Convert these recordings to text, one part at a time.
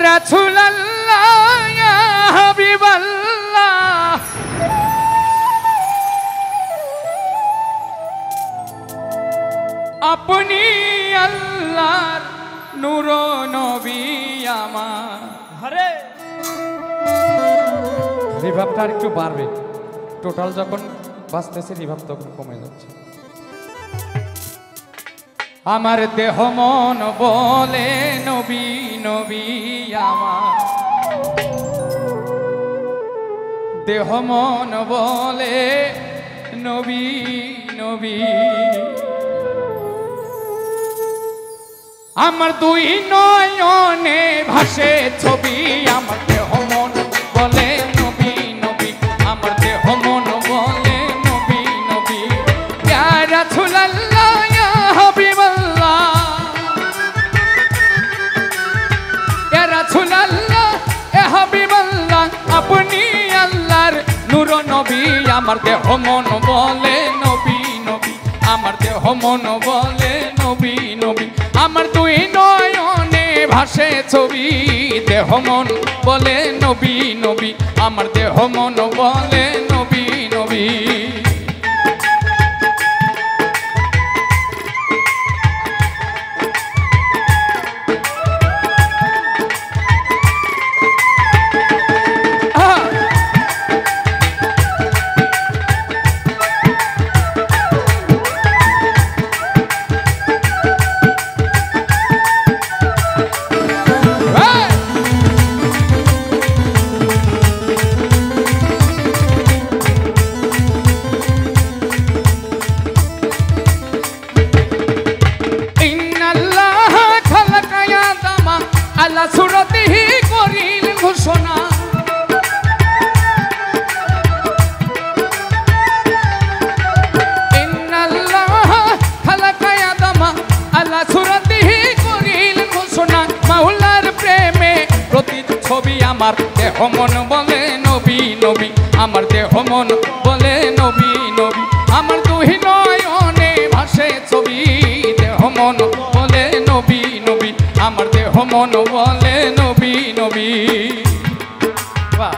রাসূলুল্লাহ ইয়া হাবিবাল্লাহ আপনি আল্লাহর নূর নবী আমার। আরে রিভাবটা আর একটু বাড়বে, টোটাল যখন বাজতেছে রিভাব তখন কমে যাচ্ছে। আমার দেহ মন বলে নবী নবী আমার, দেহ মন বলে নবী নবী। আমার দুই নয়নে ভাসে ছবি, আমার দেহ মন বলে নবী নবী, আমার দেহ মন বলে নবী নবী। ইয়া রাসূলুল্লাহ ইয়া হাবিবাল্লাহ, ইয়া রাসূলুল্লাহ ইয়া হাবিবাল্লাহ আপনি আল্লাহর নূর নবী। আমার দেহ মন বলে নবী নবী, আমার দেহ মন বলে নবী নবী। আমার দুই নয়নে ভাসে ছবি, দেহ মন বলে নবী নবী, আমার দেহ মন বলে নবী নবী। আল্লাহ সুরতিহি করিলেন ঘোষণা, ইন্নাল্লাহ খালাকা আদমা আল্লাহ সুরতিহি করিলেন ঘোষণা। মাওলার প্রেমে প্রতিচ্ছবি আমার দেহ মন বলে নবী নবী, আমার দেহ মন বলে নবী নবী। আমার দুই নয়নে ভাসে ছবি, দেহ মন বলে নবী নবী, আমার দেহ মন বলে নবী নবী। বাহ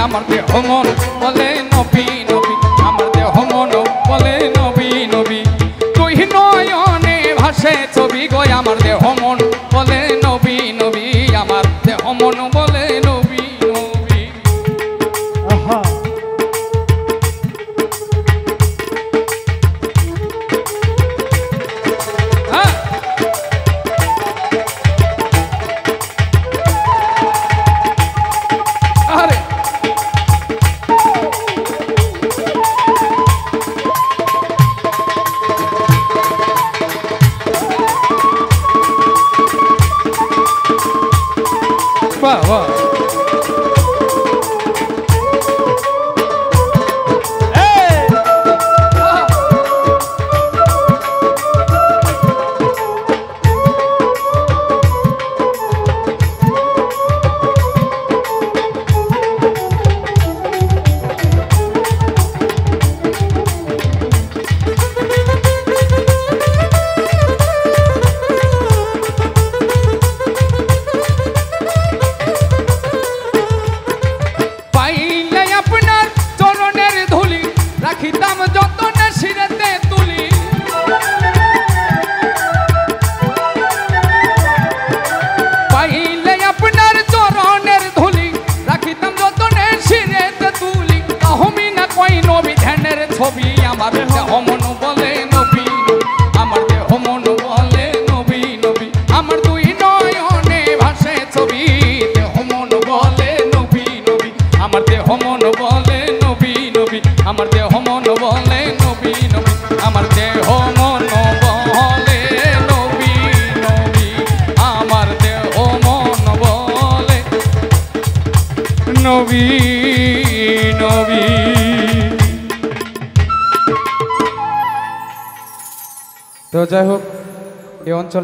আমার দেহ মন বলে নবী নবী, আমার দেহ মন বলে নবী নবী। তুই নয়নে ভাসে ছবি গো, আমার দেহ মন বলে নবী নবী, আমার দেহ মন বলে নবী নবী। বাহ বাহ আমার দেহ মন বলে নবী নবী, আমার দেহ মন বলে নবী নবী, আমার দেহ মন বলে নবী নবী, আমার দেহ মন বলে নবী নবী। তো যাই হোক, এই অঞ্চল